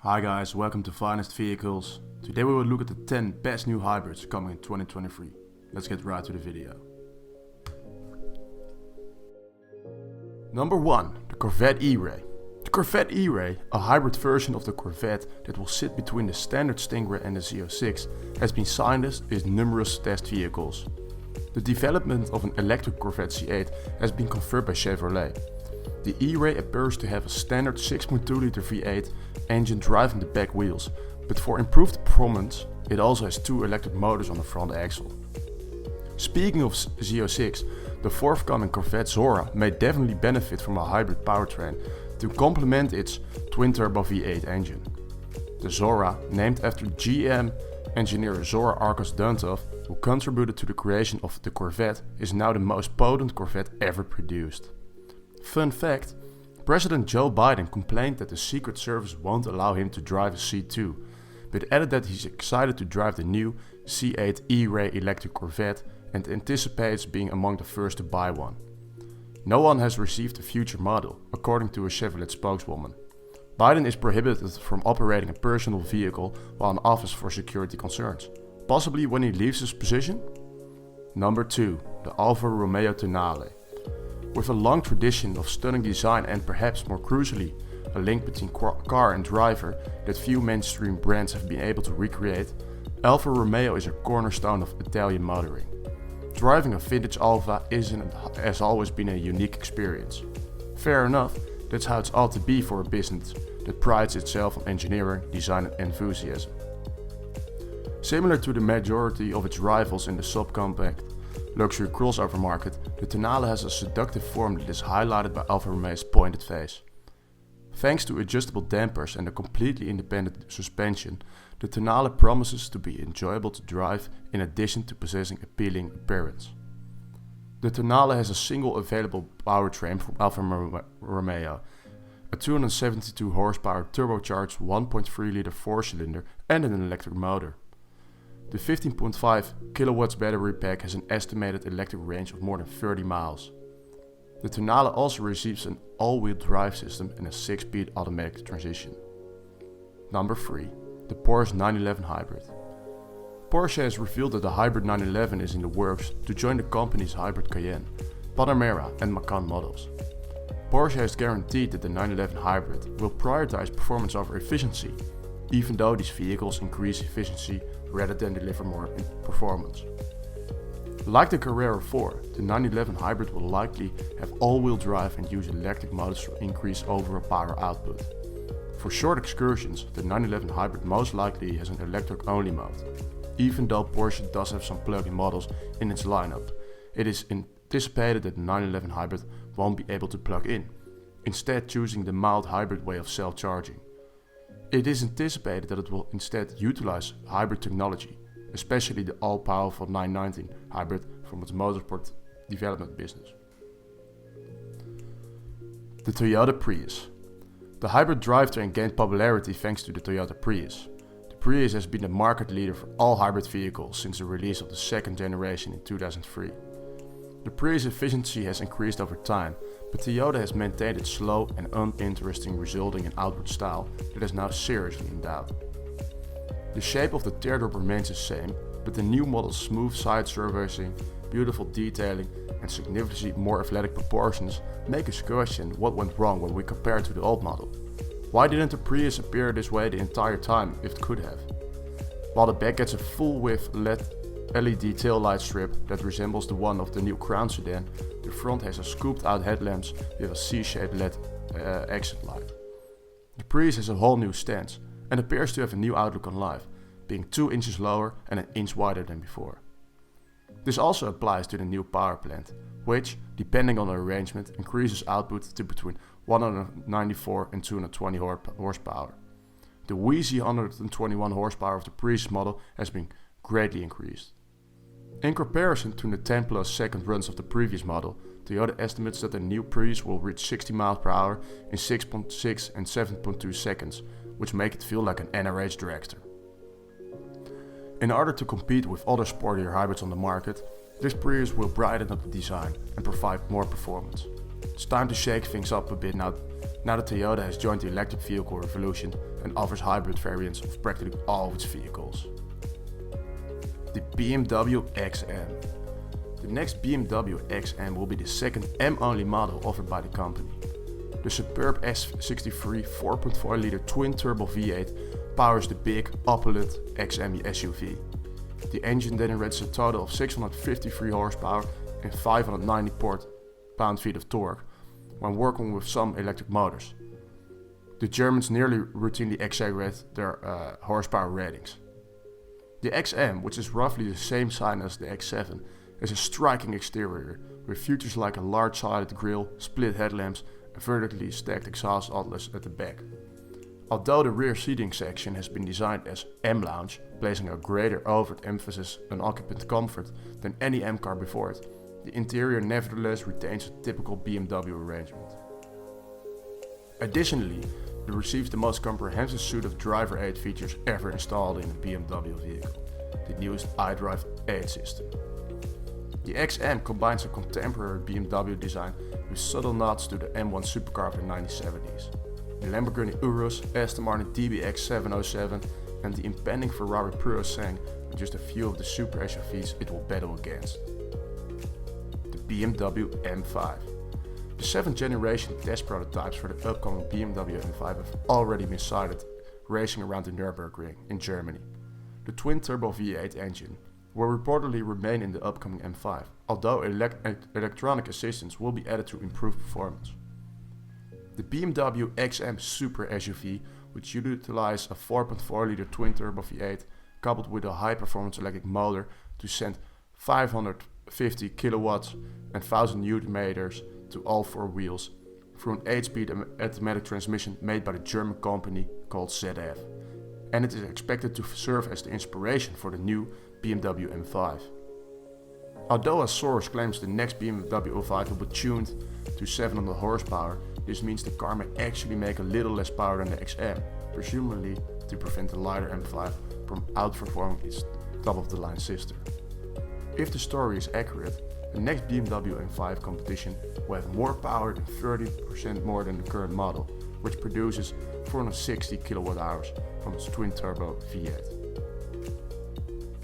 Hi guys, welcome to Finest Vehicles. Today we will look at the 10 best new hybrids coming in 2023. Let's get right to the video. Number 1. The Corvette Eray. The Corvette Eray, a hybrid version of the Corvette that will sit between the standard Stingray and the Z06, has been signed in numerous test vehicles. The development of an electric Corvette C8 has been confirmed by Chevrolet. The Eray appears to have a standard 6.2-liter V8 engine driving the back wheels, but for improved performance it also has two electric motors on the front axle. Speaking of Z06, the forthcoming Corvette Zora may definitely benefit from a hybrid powertrain to complement its twin-turbo V8 engine. The Zora, named after GM engineer Zora Arcos Duntov, who contributed to the creation of the Corvette, is now the most potent Corvette ever produced. Fun fact, President Joe Biden complained that the Secret Service won't allow him to drive a C2, but added that he's excited to drive the new C8 Eray electric Corvette and anticipates being among the first to buy one. No one has received a future model, according to a Chevrolet spokeswoman. Biden is prohibited from operating a personal vehicle while in office for security concerns, possibly when he leaves his position? Number 2. The Alfa Romeo Tonale. With a long tradition of stunning design and perhaps more crucially, a link between car and driver that few mainstream brands have been able to recreate, Alfa Romeo is a cornerstone of Italian motoring. Driving a vintage Alfa has always been a unique experience. Fair enough, that's how it's ought to be for a business that prides itself on engineering, design and enthusiasm. Similar to the majority of its rivals in the subcompact luxury crossover market, the Tonale has a seductive form that is highlighted by Alfa Romeo's pointed face. Thanks to adjustable dampers and a completely independent suspension, the Tonale promises to be enjoyable to drive in addition to possessing appealing appearance. The Tonale has a single available powertrain from Alfa Romeo, a 272 horsepower turbocharged 1.3-liter 4-cylinder and an electric motor. The 15.5 kilowatts battery pack has an estimated electric range of more than 30 miles. The Tonale also receives an all-wheel drive system and a 6-speed automatic transmission. Number 3. The Porsche 911 Hybrid. Porsche has revealed that the Hybrid 911 is in the works to join the company's Hybrid Cayenne, Panamera and Macan models. Porsche has guaranteed that the 911 Hybrid will prioritize performance over efficiency, even though these vehicles increase efficiency rather than deliver more performance. Like the Carrera 4, the 911 Hybrid will likely have all-wheel drive and use electric motors to increase overall power output. For short excursions, the 911 Hybrid most likely has an electric-only mode. Even though Porsche does have some plug-in models in its lineup, it is anticipated that the 911 Hybrid won't be able to plug in, instead choosing the mild hybrid way of self-charging. It is anticipated that it will instead utilize hybrid technology, especially the all-powerful 919 hybrid from its motorsport development business. The Toyota Prius. The hybrid drivetrain gained popularity thanks to the Toyota Prius. The Prius has been the market leader for all hybrid vehicles since the release of the second generation in 2003. The Prius efficiency has increased over time, but Toyota has maintained its slow and uninteresting, resulting in outward style that is now seriously in doubt. The shape of the teardrop remains the same, but the new model's smooth side surfacing, beautiful detailing and significantly more athletic proportions make us question what went wrong when we compare it to the old model. Why didn't the Prius appear this way the entire time if it could have? While the back gets a full-width LED taillight strip that resembles the one of the new Crown sedan, the front has a scooped-out headlamps with a C-shaped LED accent light. The Prius has a whole new stance and appears to have a new outlook on life, being 2 inches lower and an inch wider than before. This also applies to the new power plant, which, depending on the arrangement, increases output to between 194 and 220 horsepower. The wheezy 121 horsepower of the Prius model has been greatly increased. In comparison to the 10+ second runs of the previous model, Toyota estimates that the new Prius will reach 60 miles per hour in 6.6 and 7.2 seconds, which make it feel like an NRH dragster. In order to compete with other sportier hybrids on the market, this Prius will brighten up the design and provide more performance. It's time to shake things up a bit now Now that Toyota has joined the electric vehicle revolution and offers hybrid variants of practically all of its vehicles. The BMW XM. The next BMW XM will be the second M-only model offered by the company. The superb S63 4.4-liter twin-turbo V8 powers the big, opulent XM SUV. The engine generates a total of 653 horsepower and 590 pound-feet of torque when working with some electric motors. The Germans nearly routinely exaggerate their horsepower ratings. The XM, which is roughly the same size as the X7, has a striking exterior with features like a large-sided grille, split headlamps and vertically stacked exhaust outlets at the back. Although the rear seating section has been designed as M-Lounge, placing a greater overt emphasis on occupant comfort than any M car before it, the interior nevertheless retains a typical BMW arrangement. Additionally, it receives the most comprehensive suite of driver aid features ever installed in a BMW vehicle, the newest iDrive 8 system. The XM combines a contemporary BMW design with subtle nods to the M1 supercar of the 1970s. The Lamborghini Urus, Aston Martin DBX 707 and the impending Ferrari Prius are just a few of the super SUVs it will battle against. The BMW M5. The 7th generation test prototypes for the upcoming BMW M5 have already been sighted racing around the Nürburgring in Germany. The twin-turbo V8 engine will reportedly remain in the upcoming M5, although electronic assistance will be added to improve performance. The BMW XM Super SUV, which utilizes a 4.4-liter twin-turbo V8 coupled with a high-performance electric motor to send 550 kilowatts and 1000 Newton meters to all four wheels through an 8-speed automatic transmission made by the German company called ZF, and it is expected to serve as the inspiration for the new BMW M5. Although a source claims the next BMW M5 will be tuned to 700 horsepower, this means the car may actually make a little less power than the XM, presumably to prevent the lighter M5 from outperforming its top-of-the-line sister. If the story is accurate, the next BMW M5 competition will have more power than 30% more than the current model, which produces 460 kWh from its twin-turbo V8.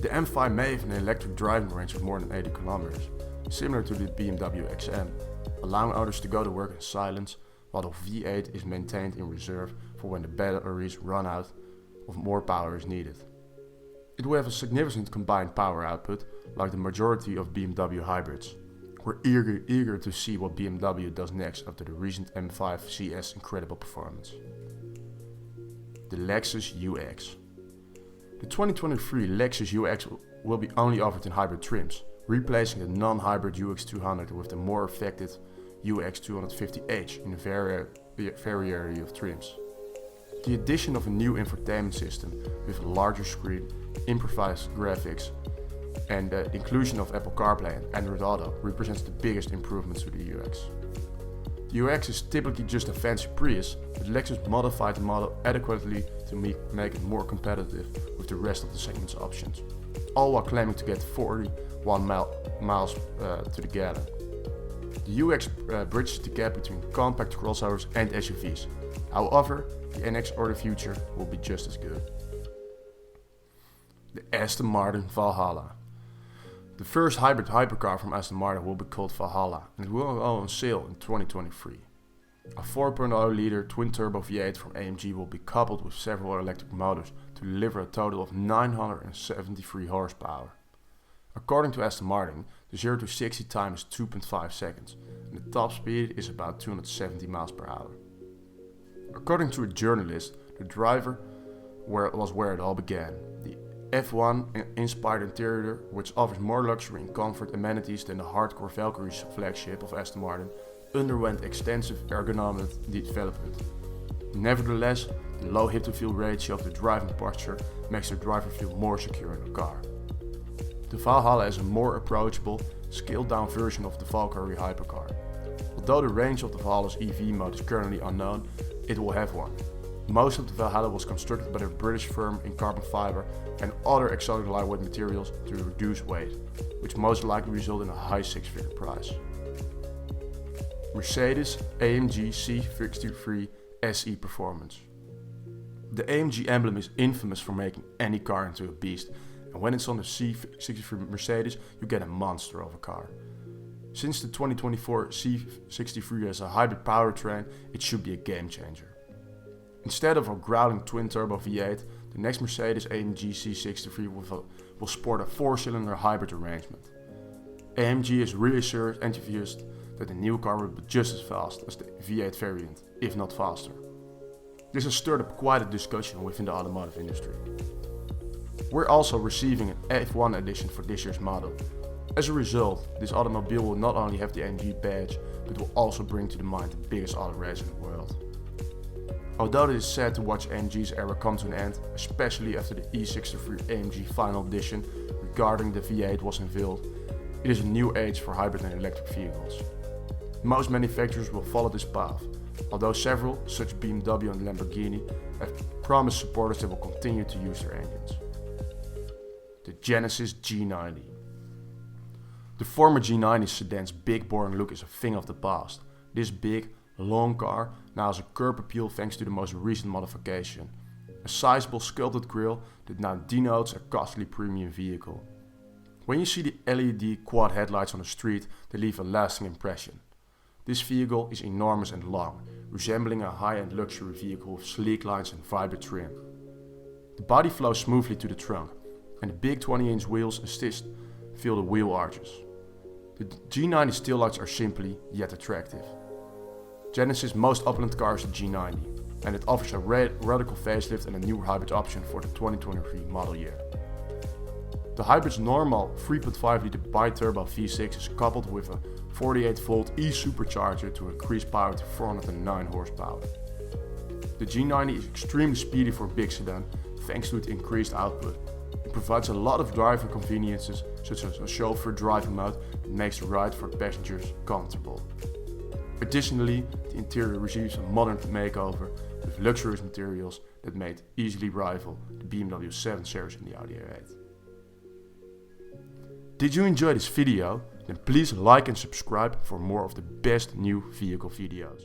The M5 may have an electric driving range of more than 80 km, similar to the BMW XM, allowing others to go to work in silence, while the V8 is maintained in reserve for when the batteries run out or more power is needed. It will have a significant combined power output, like the majority of BMW hybrids. We're eager to see what BMW does next after the recent M5 CS incredible performance. The Lexus UX. The 2023 Lexus UX will be only offered in hybrid trims, replacing the non-hybrid UX 200 with the more effective UX 250H in a variety of trims. The addition of a new infotainment system with a larger screen, improvised graphics, and the inclusion of Apple CarPlay and Android Auto represents the biggest improvements to the UX. The UX is typically just a fancy Prius, but Lexus modified the model adequately to make it more competitive with the rest of the segment's options, all while claiming to get 41 miles to the gallon. The UX bridges the gap between compact crossovers and SUVs. However, the NX or the Future will be just as good. The Aston Martin Valhalla. The first hybrid hypercar from Aston Martin will be called Valhalla, and it will go on sale in 2023. A 4.0-liter twin-turbo V8 from AMG will be coupled with several electric motors to deliver a total of 973 horsepower. According to Aston Martin, the 0 to 60 time is 2.5 seconds, and the top speed is about 270 miles per hour. According to a journalist, the driver was where it all began. The F1-inspired interior, which offers more luxury and comfort amenities than the hardcore Valkyrie flagship of Aston Martin, underwent extensive ergonomic development. Nevertheless, the low hip-to-feel ratio of the driving posture makes the driver feel more secure in the car. The Valhalla is a more approachable, scaled-down version of the Valkyrie hypercar. Although the range of the Valhalla's EV mode is currently unknown, it will have one. Most of the Valhalla was constructed by a British firm in carbon fiber and other exotic lightweight materials to reduce weight, which most likely result in a high six-figure price. Mercedes-AMG C63 SE performance. The AMG emblem is infamous for making any car into a beast, and when it's on the C63 Mercedes, you get a monster of a car. Since the 2024 C63 has a hybrid powertrain, it should be a game changer. Instead of a growling twin-turbo V8, the next Mercedes-AMG C63 will sport a 4-cylinder hybrid arrangement. AMG is reassured enthusiasts that the new car will be just as fast as the V8 variant, if not faster. This has stirred up quite a discussion within the automotive industry. We're also receiving an F1 edition for this year's model. As a result, this automobile will not only have the AMG badge, but will also bring to the mind the biggest auto race in the world. Although it is sad to watch AMG's era come to an end, especially after the E63 AMG final edition regarding the V8 was unveiled, it is a new age for hybrid and electric vehicles. Most manufacturers will follow this path, although several, such BMW and Lamborghini, have promised supporters that will continue to use their engines. The Genesis G90. The former G90 sedan's big boring look is a thing of the past. This big, long car now has a curb appeal thanks to the most recent modification. A sizable sculpted grille that now denotes a costly premium vehicle. When you see the LED quad headlights on the street, they leave a lasting impression. This vehicle is enormous and long, resembling a high-end luxury vehicle with sleek lines and vibrant trim. The body flows smoothly to the trunk, and the big 20-inch wheels assist fill the wheel arches. The G90's taillights are simply yet attractive. Genesis' most opulent car is the G90, and it offers a radical facelift and a new hybrid option for the 2023 model year. The hybrid's normal 3.5-litre bi-turbo V6 is coupled with a 48-volt e-supercharger to increase power to 409 horsepower. The G90 is extremely speedy for a big sedan thanks to its increased output. It provides a lot of driver conveniences such as a chauffeur driving mode that makes the ride for passengers comfortable. Additionally, the interior receives a modern makeover with luxurious materials that may easily rival the BMW 7 Series and the Audi A8. Did you enjoy this video? Then please like and subscribe for more of the best new vehicle videos.